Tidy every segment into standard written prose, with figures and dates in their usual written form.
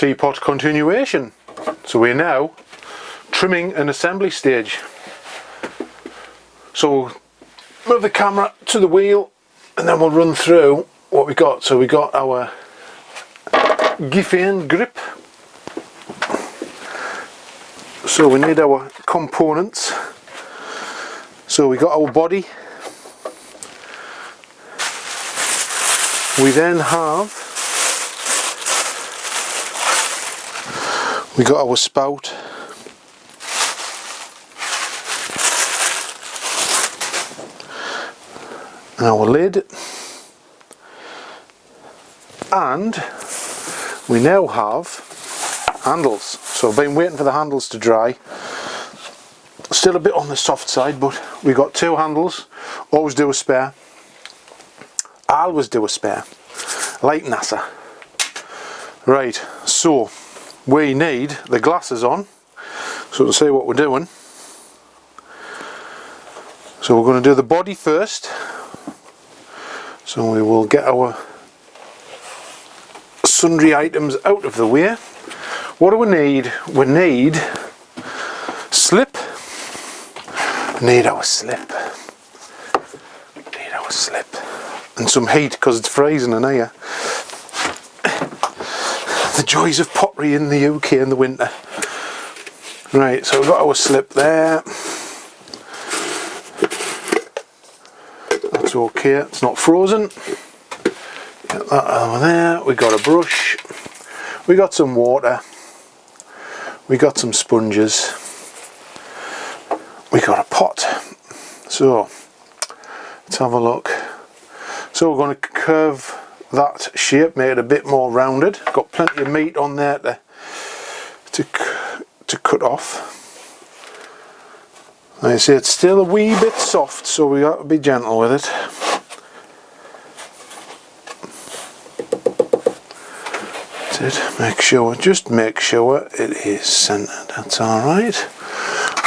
BigTeaPot continuation. So we're now trimming an assembly stage. So move the camera to the wheel and then we'll run through what we got. So we got our Hsinchuen grip. So we need our components. So we got our body. We then have we got our spout. And our lid. And we now have handles. So I've been waiting for the handles to dry. Still a bit on the soft side, but we got two handles. Always do a spare. I always do a spare. Like NASA. Right, so we need the glasses on. So to see what we're doing. So we're going to do the body first. So we will get our sundry items out of the way. What do we need? We need slip. We need our slip. We need our slip. And some heat because it's freezing in here. The joys of pottery in the UK in the winter. Right, so we've got our slip there. That's okay, it's not frozen. Get that over there. We got a brush. We got some water. We got some sponges. We got a pot. So let's have a look. So we're going to curve that shape, make it a bit more rounded. Got plenty of meat on there to cut off. Like I say, it's still a wee bit soft, so we got to be gentle with it. That's it. Just make sure it is centered. That's all right.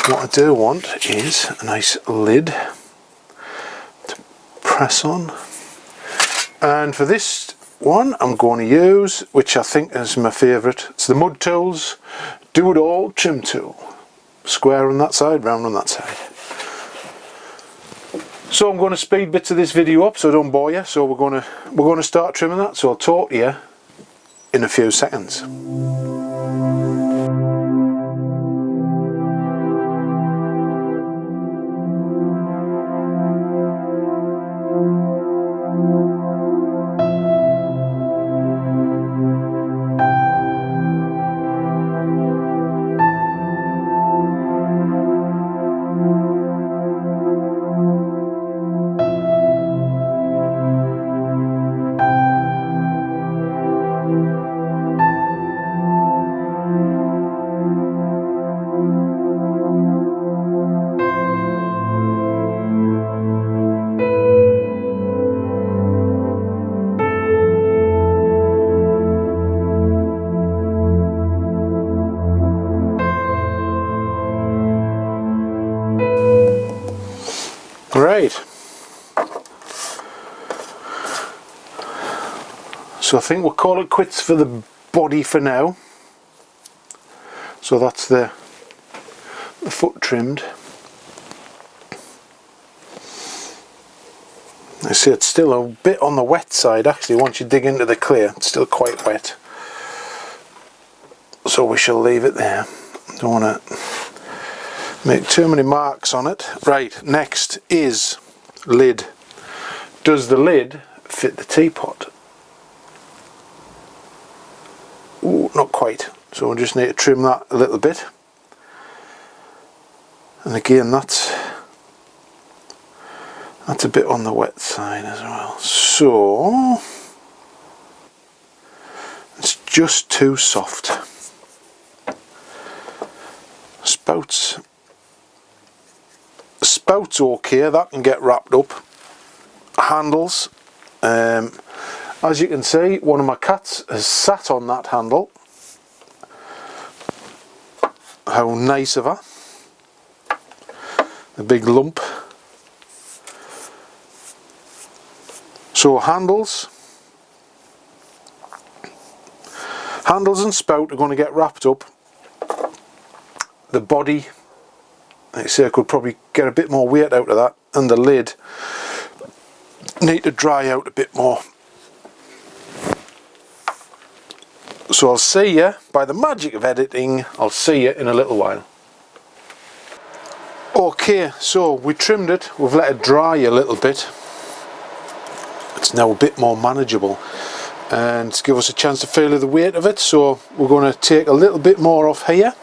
What I do want is a nice lid to press on. And for this one, I'm going to use, which I think is my favourite, it's the Mud Tools Do It All Trim Tool. Square on that side, round on that side. So I'm going to speed bits of this video up so I don't bore you. So we're going to start trimming that. So I'll talk to you in a few seconds. Right, so I think we'll call it quits for the body for now. So that's the foot trimmed. I see it's still a bit on the wet side actually. Once you dig into the clay, it's still quite wet. So we shall leave it there. Don't want to make too many marks on it. Right, next is lid. Does the lid fit the teapot? Ooh, not quite. So we just need to trim that a little bit. And again, that's a bit on the wet side as well. So it's just too soft. Spout's okay, that can get wrapped up. Handles, as you can see, one of my cats has sat on that handle. How nice of her. The big lump. So handles Handles and spout are going to get wrapped up. The body, like I say, I could probably get a bit more weight out of that, and the lid need to dry out a bit more. So I'll see you, by the magic of editing, I'll see you in a little while. Okay, so we trimmed it, we've let it dry a little bit. It's now a bit more manageable, and to give us a chance to feel the weight of it, so we're going to take a little bit more off here,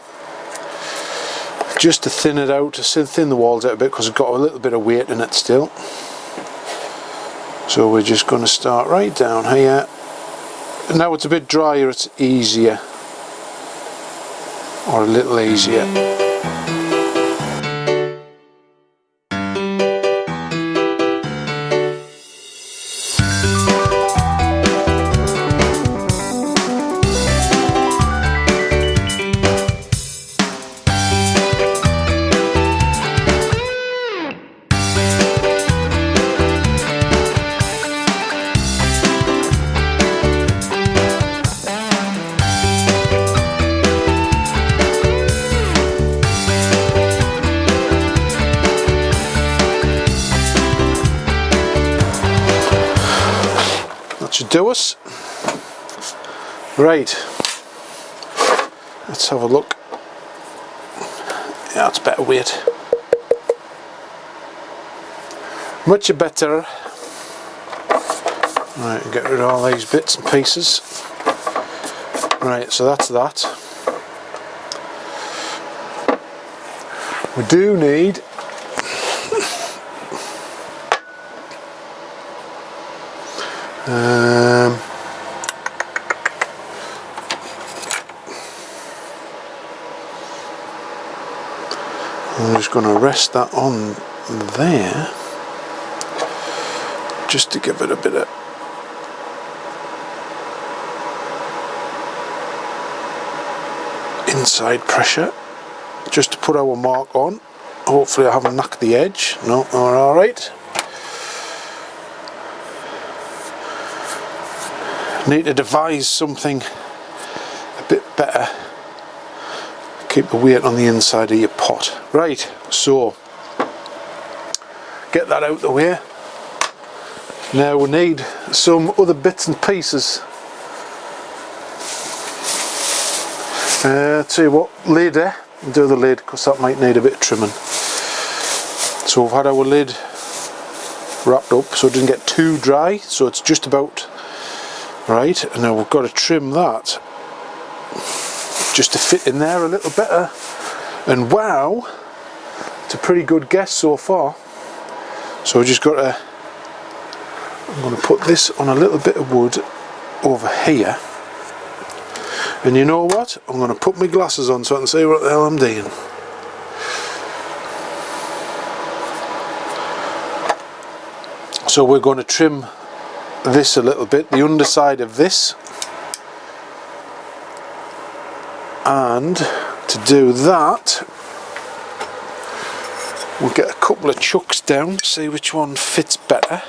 just to thin it out, to thin the walls out a bit, because it's got a little bit of weight in it still. So we're just going to start right down here. Now it's a bit drier, it's easier, or a little easier. Should do us. Right, let's have a look. Yeah, it's better weight. Much better. Right, get rid of all these bits and pieces. Right, so that's that. We do need I'm just going to rest that on there just to give it a bit of inside pressure, just to put our mark on. Hopefully I haven't knocked the edge. No, we're alright. Need to devise something a bit better. Keep the weight on the inside of your pot. Right, so get that out the way. Now we need some other bits and pieces. Tell you what, lid, do the lid, because that might need a bit of trimming. So we've had our lid wrapped up so it doesn't get too dry, so it's just about right, and now we've got to trim that just to fit in there a little better. And wow, it's a pretty good guess so far. So we just got to, I'm going to put this on a little bit of wood over here, and you know what, I'm going to put my glasses on so I can see what the hell I'm doing. So we're going to trim this a little bit, the underside of this, and to do that we'll get a couple of chucks down, see which one fits better,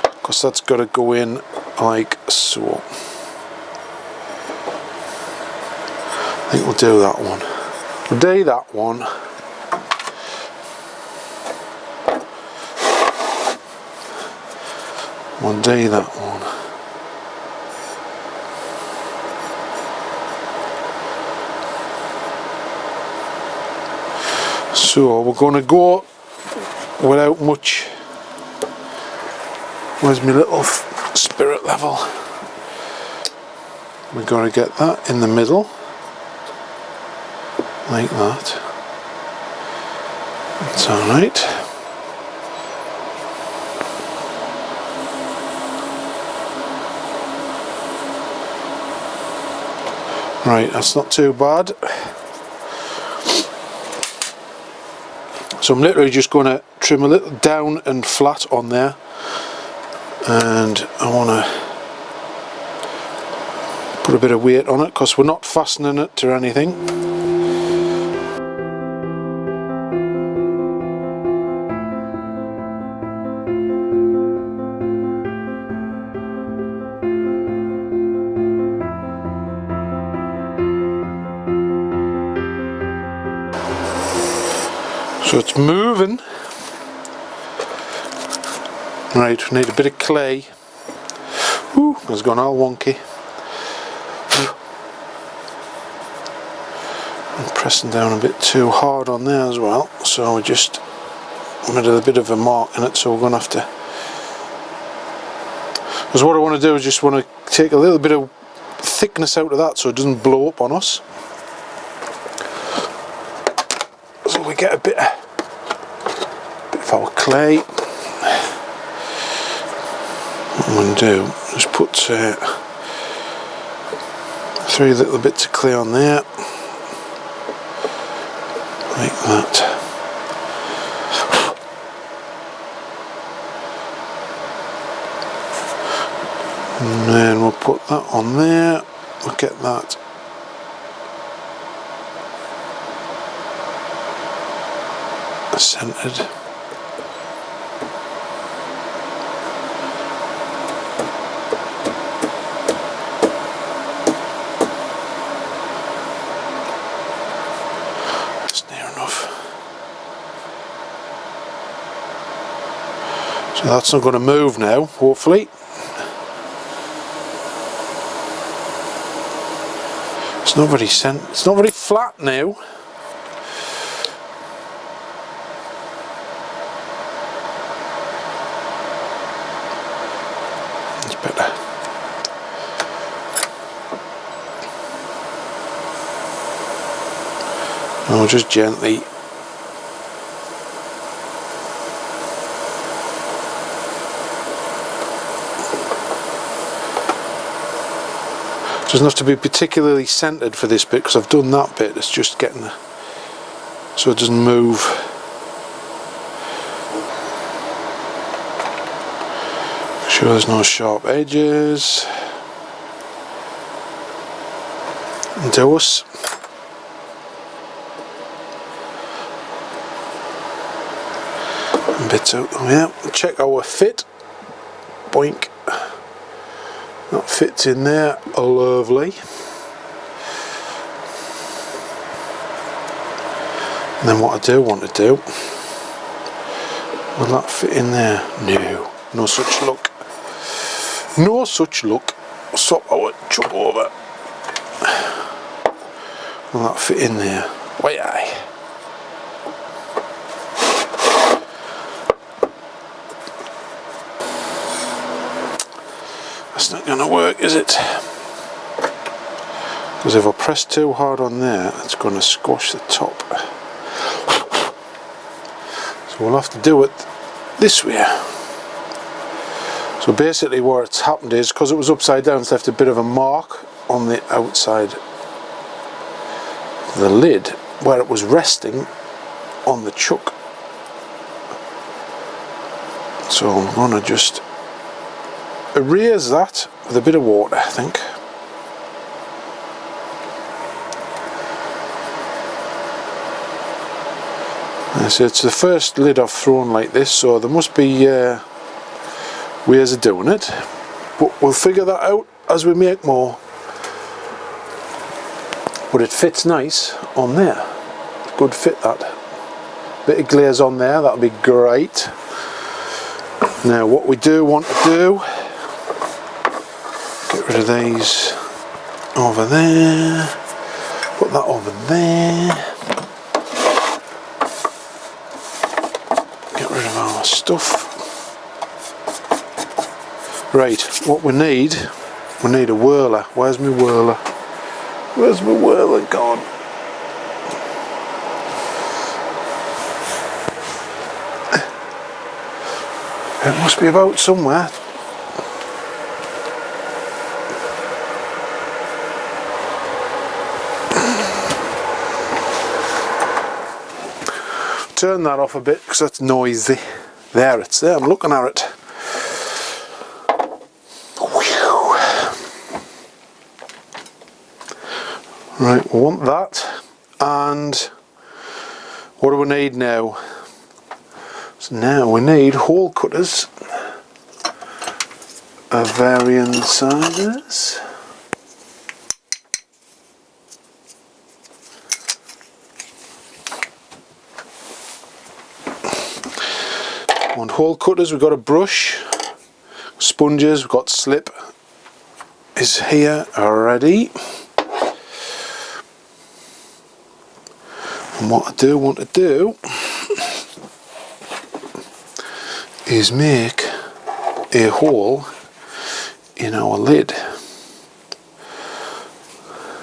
because that's got to go in like so. I think we'll do that one. We'll do that one. We'll do that one. So we're going to go without much. Where's my little spirit level? We're going to get that in the middle, like that. That's alright. Right, that's not too bad. So I'm literally just going to trim a little down and flat on there, and I want to put a bit of weight on it because we're not fastening it to anything. So it's moving. Right, we need a bit of clay. Ooh, it's gone all wonky. I'm pressing down a bit too hard on there as well, so we just made a bit of a mark in it, so we're going to have to... Because what I want to do is just want to take a little bit of thickness out of that so it doesn't blow up on us. So we get a bit of our clay. What I'm going to do is put 3 little bits of clay on there. Like that. And then we'll put that on there. We'll get that centered. That's near enough. So that's not going to move now, hopefully. It's not very flat now. It's better. I'll just gently doesn't have to be particularly centered for this bit because I've done that bit. It's just getting so it doesn't move. Make sure there's no sharp edges. And do us. And bits out there. Check our fit. Boink. That fits in there, lovely. And then what I do want to do, will that fit in there? No, no such luck. No such luck. Swap our chop over. Will that fit in there? Why aye. That's not going to work, is it? Because if I press too hard on there, it's going to squash the top. So we'll have to do it this way. So basically what's happened is, because it was upside down, it's left a bit of a mark on the outside of the lid where it was resting on the chuck. So I'm going to just erase that with a bit of water, I think. So it's the first lid I've thrown like this, so there must be ways of doing it, but we'll figure that out as we make more. But it fits nice on there. Good fit, that. Bit of glaze on there, that'll be great. Now what we do want to do, get rid of these over there, put that over there, get rid of our stuff. Right, what we need a whirler. Where's my whirler? Where's my whirler gone? It must be about somewhere. Turn that off a bit because that's noisy. There, it's there, I'm looking at it. Right, we want that, and what do we need now? So now we need hole cutters of varying sizes. On hole cutters, we've got a brush, sponges, we've got slip is here already. And what I do want to do is make a hole in our lid.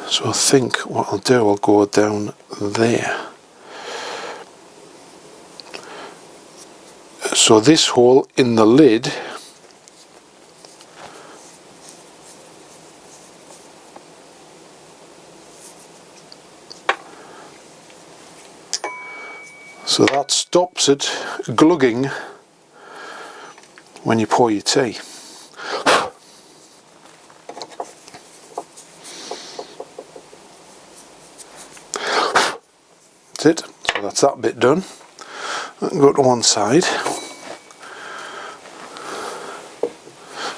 So I think what I'll do, I'll go down there. So this hole in the lid so that stops it glugging when you pour your tea. That's it. So that's that bit done. I can go to one side.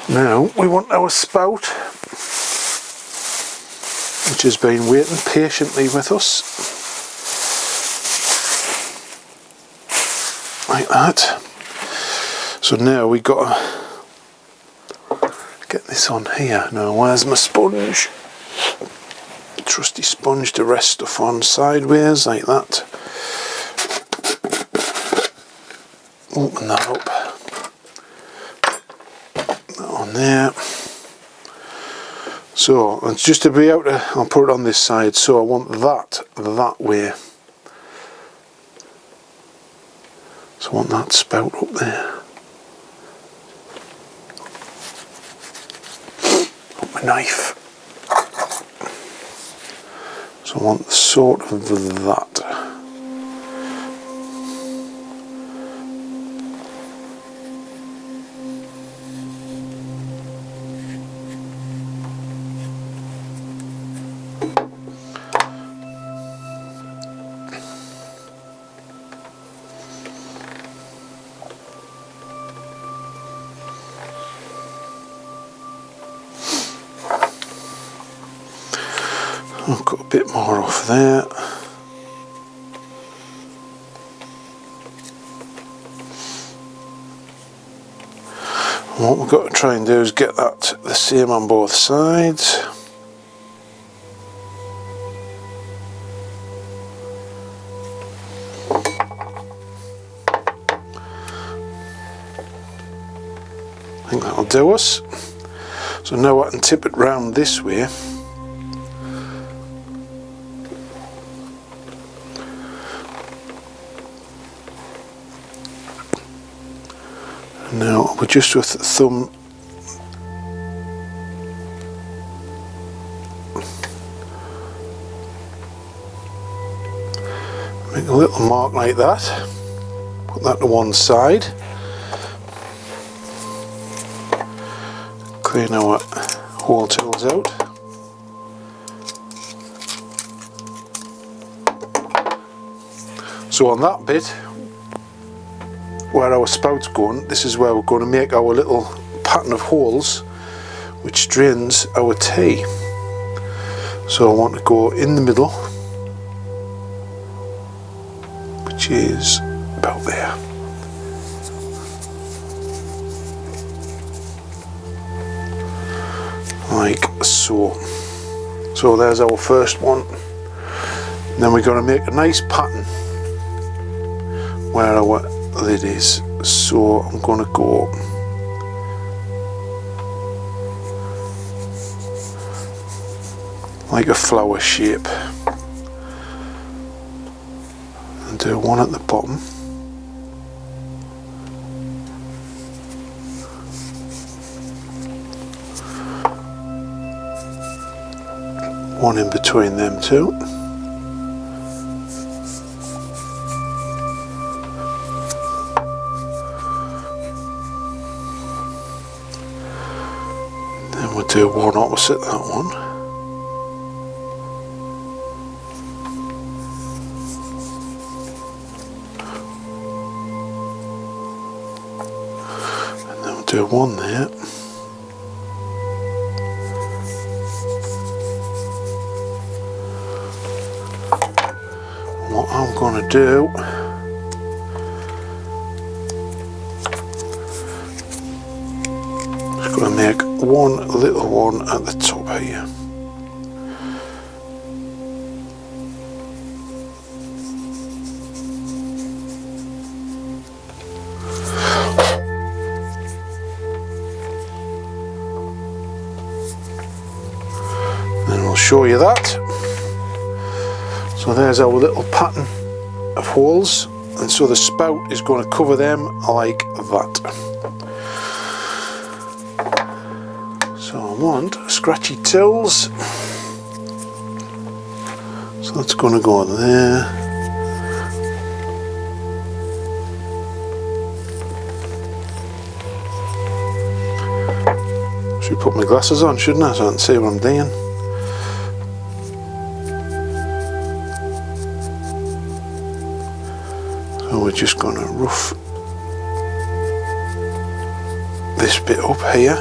Now we want our spout, which has been waiting patiently with us, like that. So now we've got to get this on here. Now where's my sponge? Trusty sponge to rest stuff on sideways like that. Open that up. On there. So it's just to be able to, I'll put it on this side, so I want that way. So I want that spout up there. Put my knife. So I want sort of that. I've got a bit more off there. And what we've got to try and do is get that the same on both sides. I think that'll do us. So now I can tip it round this way. Now we're just with the thumb make a little mark like that, put that to one side, clean our hole tools out. So on that bit where our spout's going, this is where we're going to make our little pattern of holes which drains our tea. So I want to go in the middle, which is about there. Like so. So there's our first one. And then we're going to make a nice pattern where our lid is. So I'm going to go like a flower shape and do one at the bottom, one in between them two. Then we'll do one opposite that one. And then we'll do one there. What I'm going to do one little one at the top here. And we'll show you that. So there's our little pattern of holes, and so the spout is going to cover them like that. So I want scratchy tools, so that's going to go there. Should put my glasses on, shouldn't I, so I can see what I'm doing. So we're just going to rough this bit up here.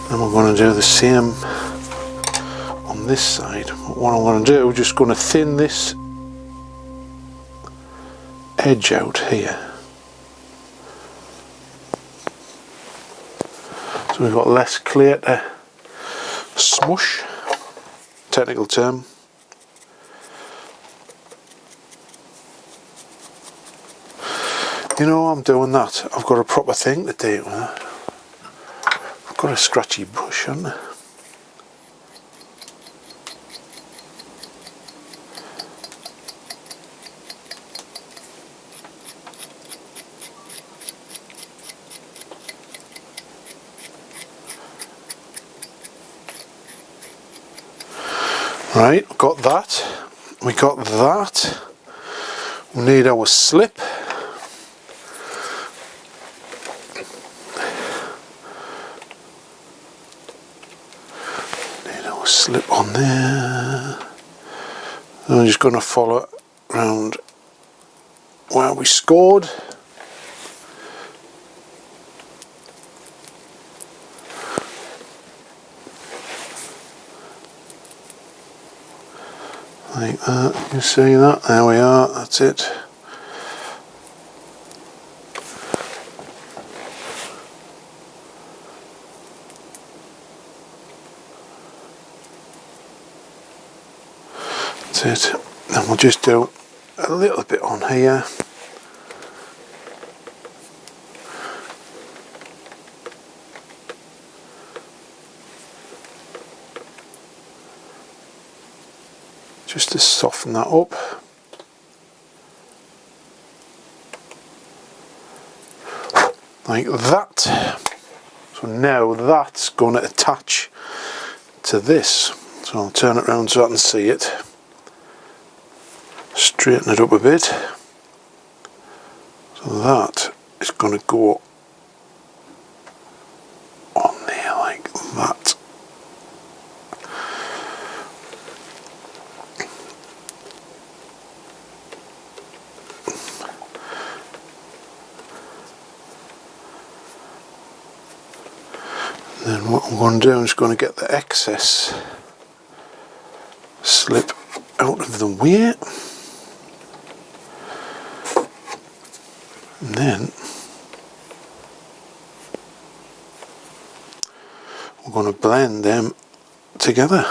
Then we're going to do the same on this side. What I'm going to do, just going to thin this edge out here, so we've got less clear to smush, technical term. You know, I'm doing that. I've got a proper thing to do with that. I've got a scratchy brush, haven't I? Right, got that. We got that. We need our slip. Slip on there. I'm just going to follow around where we scored. Like that, you see that? There we are, that's it. That's it. Then we'll just do a little bit on here. Just to soften that up. Like that. So now that's going to attach to this. So I'll turn it around so I can see it. Straighten it up a bit. So that is going to go on there like that. And then what I'm going to do is going to get the excess slip out of the way. And then we're going to blend them together.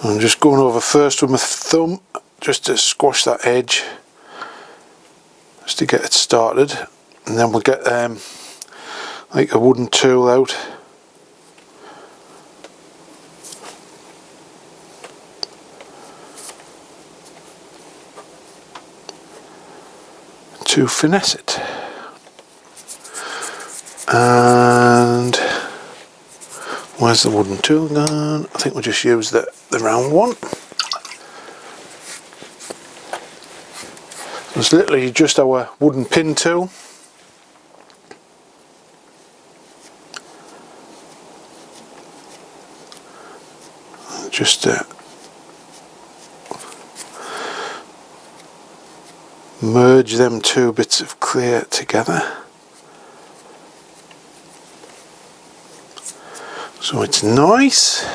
I'm just going over first with my thumb just to squash that edge, just to get it started, and then we'll get like a wooden tool out. To finesse it. And where's the wooden tool gone? I think we'll just use the round one. It's literally just our wooden pin tool. Just merge them two bits of clear together so it's nice.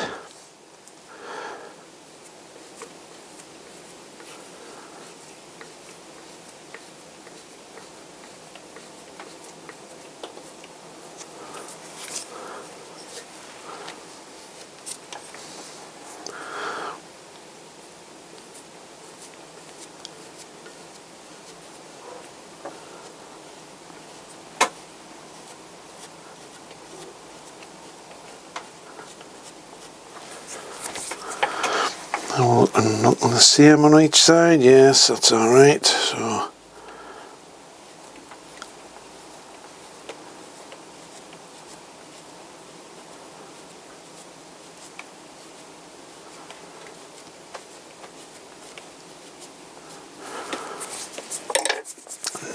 And not on the same on each side, yes, that's alright. So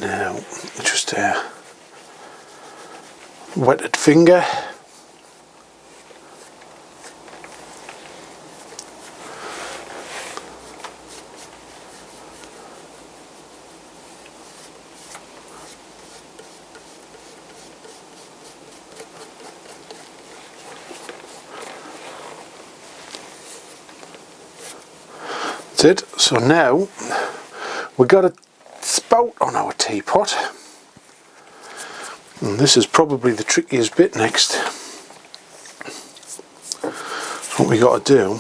now just a wetted finger. It. So now we've got a spout on our teapot, and this is probably the trickiest bit next. What we got to do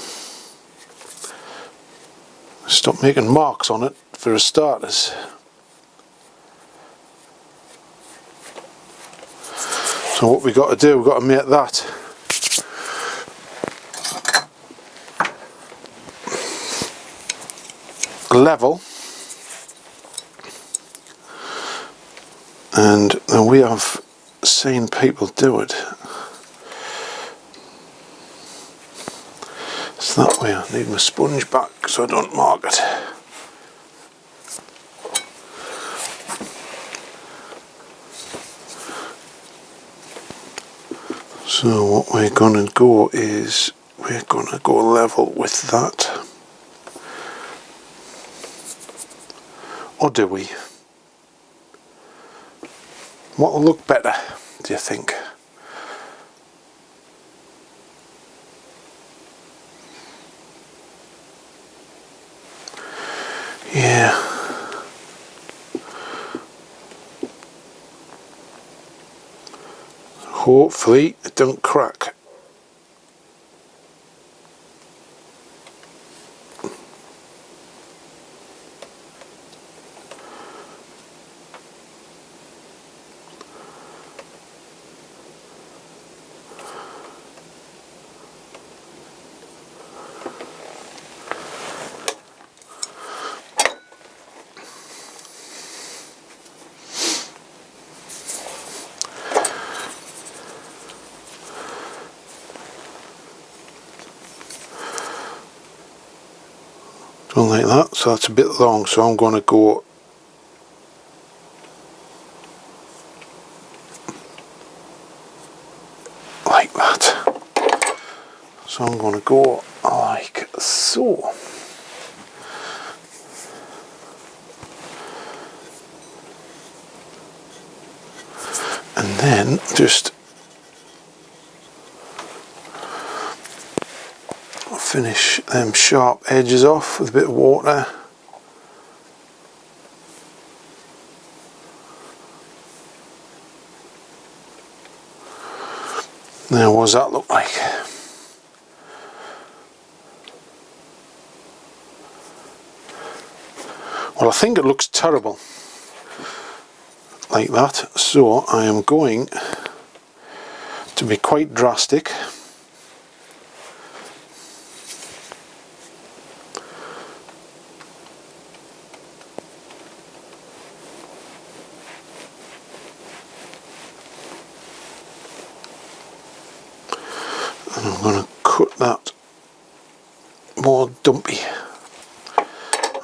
is stop making marks on it for starters. So what we got to do, we've got to make that level, and we have seen people do it. So that way I need my sponge back so I don't mark it. So what we're going to go is we're going to go level with that. Or do we? What will look better, do you think? Yeah. Hopefully it don't crack. Done like that, so that's a bit long, so I'm going to go like that. So I'm going to go like so. And then just finish them sharp edges off with a bit of water. Now what does that look like? Well, I think it looks terrible like that, so I am going to be quite drastic. And I'm going to cut that more dumpy,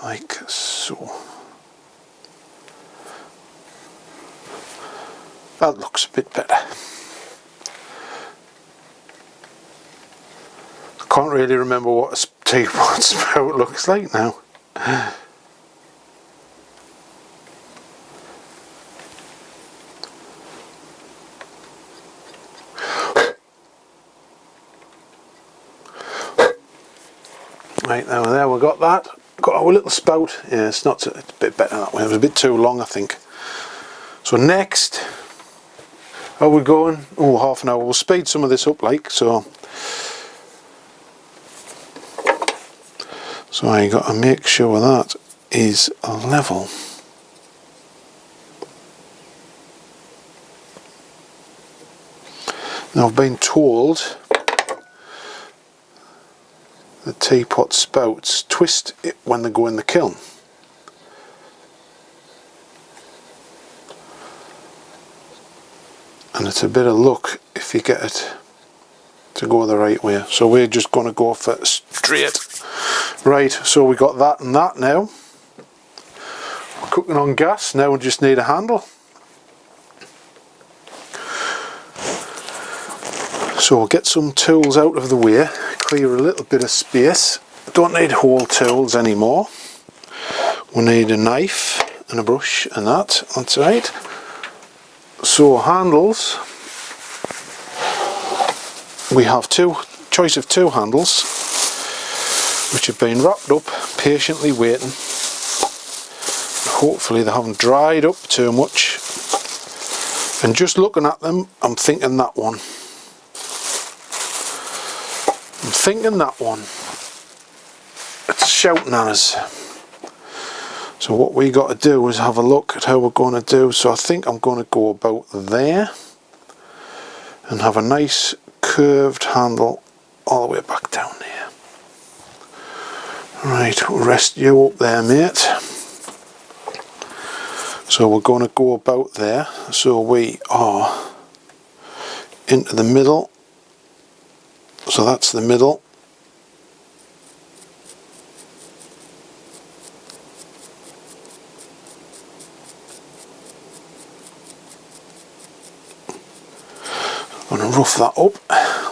like so. That looks a bit better. I can't really remember what a teapot spout looks like now. Right, now there we got that. Got our little spout. Yeah, it's a bit better that way. It was a bit too long, I think. So next, how are we going? Oh, half an hour. We'll speed some of this up, like so. So I got to make sure that is level. Now I've been told the teapot spouts twist it when they go in the kiln. And it's a bit of luck if you get it to go the right way. So we're just going to go for straight. Right, so we got that and that now. We're cooking on gas, now we just need a handle. So we'll get some tools out of the way, clear a little bit of space. Don't need whole tools anymore. We need a knife and a brush and that's right. So handles, we have choice of two handles which have been wrapped up, patiently waiting. Hopefully they haven't dried up too much. And just looking at them, I'm thinking that one. I'm thinking that one. It's shouting at us. So what we got to do is have a look at how we're going to do. So I think I'm going to go about there and have a nice curved handle all the way back down there. Right, we'll rest you up there, mate. So we're going to go about there. So we are into the middle. So that's the middle. I'm going to rough that up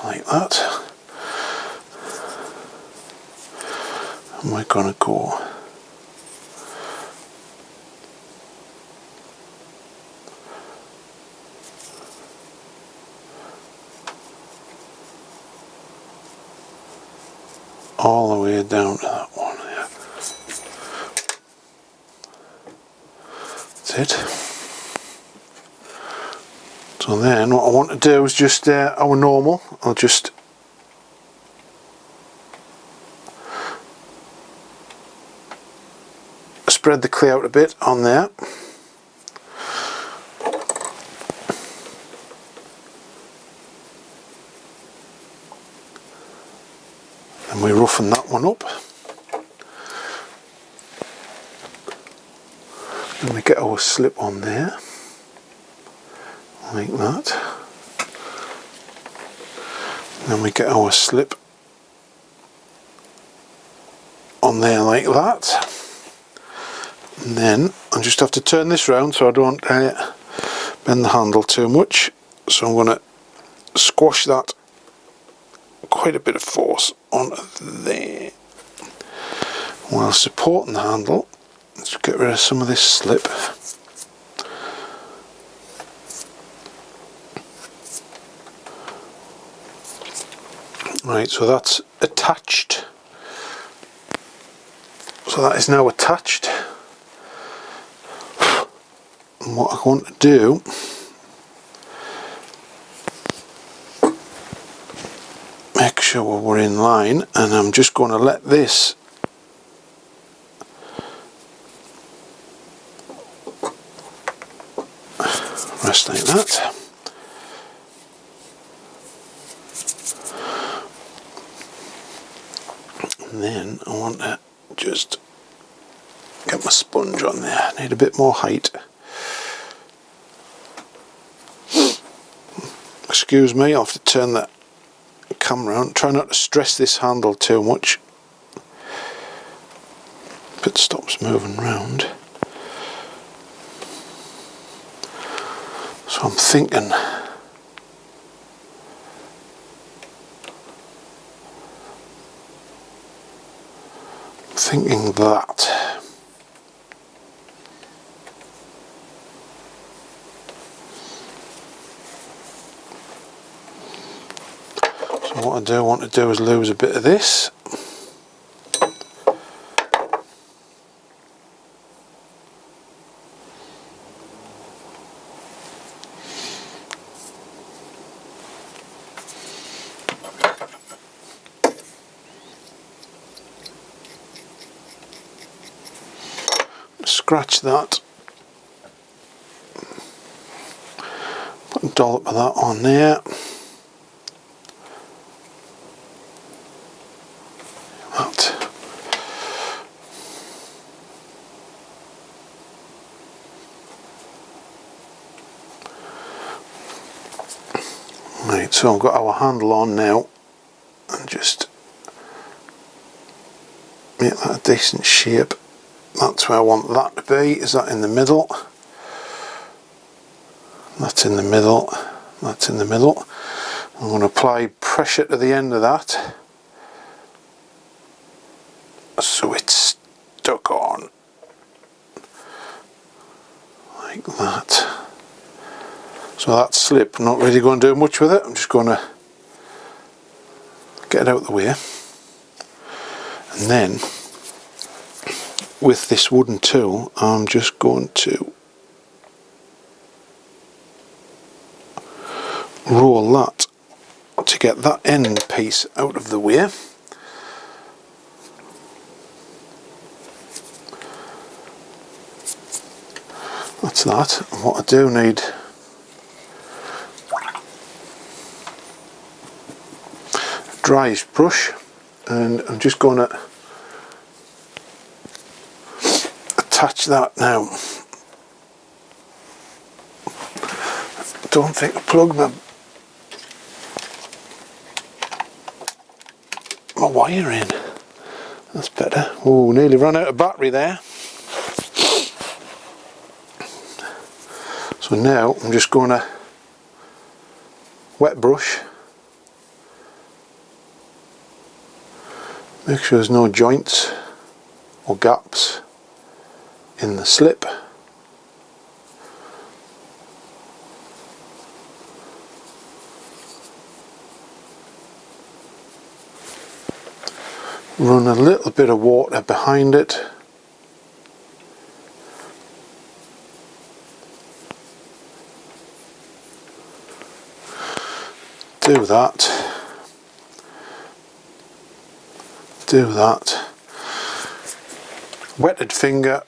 like that. And we're going to go all the way down to that one there. That's it. So then what I want to do is just our normal, I'll just spread the clay out a bit on there. And we roughen that one up. And we get our slip on there. Like that. And then we get our slip on there like that. And then I just have to turn this round so I don't bend the handle too much. So I'm going to squash that quite a bit of force on there while supporting the handle. Let's get rid of some of this slip. Right, so that's attached. So that is now attached. And what I want to do make sure we're in line, and I'm just going to let this rest like that. And then I want to just get my sponge on there. I need a bit more height. Excuse me, I'll have to turn that camera on. Try not to stress this handle too much if it stops moving round. So I'm thinking that. So what I want to do is lose a bit of this. Scratch that, put a dollop of that on there. That. Right, so I've got our handle on now, and just make that a decent shape. That's where I want that to be. Is that in the middle? That's in the middle. That's in the middle. I'm going to apply pressure to the end of that so it's stuck on like that. So that slip, I'm not really going to do much with it. I'm just going to get it out of the way, and then with this wooden tool I'm just going to roll that to get that end piece out of the way. That's that. And what I do need a dryish brush, and I'm just going to attach that now. Don't think I plugged my wire in. That's better. Oh, nearly ran out of battery there. So now I'm just going to wet brush, make sure there's no joints or gaps in the slip. Run a little bit of water behind it. Do that. Do that. Wetted finger.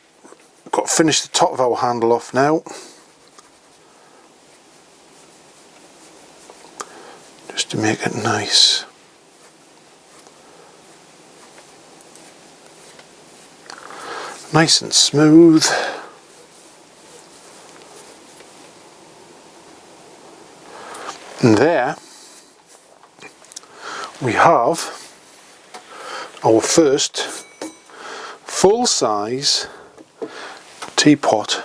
Got to finish the top of our handle off now. Just to make it nice. Nice and smooth. And there we have our first full-size teapot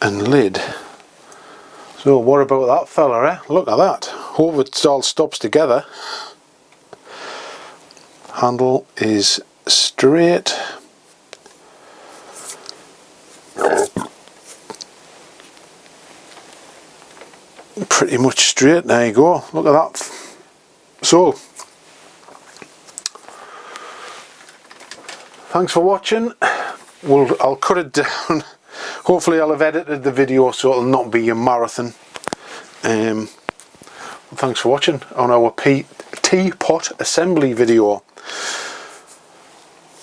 and lid. So what about that fella, eh? Look at that. Hope it all stops together. Handle is straight. Pretty much straight. There you go. Look at that. So thanks for watching. I'll cut it down. Hopefully I'll have edited the video so it'll not be a marathon. Thanks for watching on our BigTeaPot Assembly video.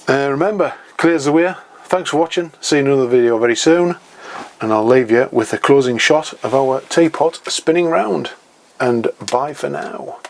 Remember, clears the way. Thanks for watching. See you in another video very soon, and I'll leave you with a closing shot of our teapot spinning round. And bye for now.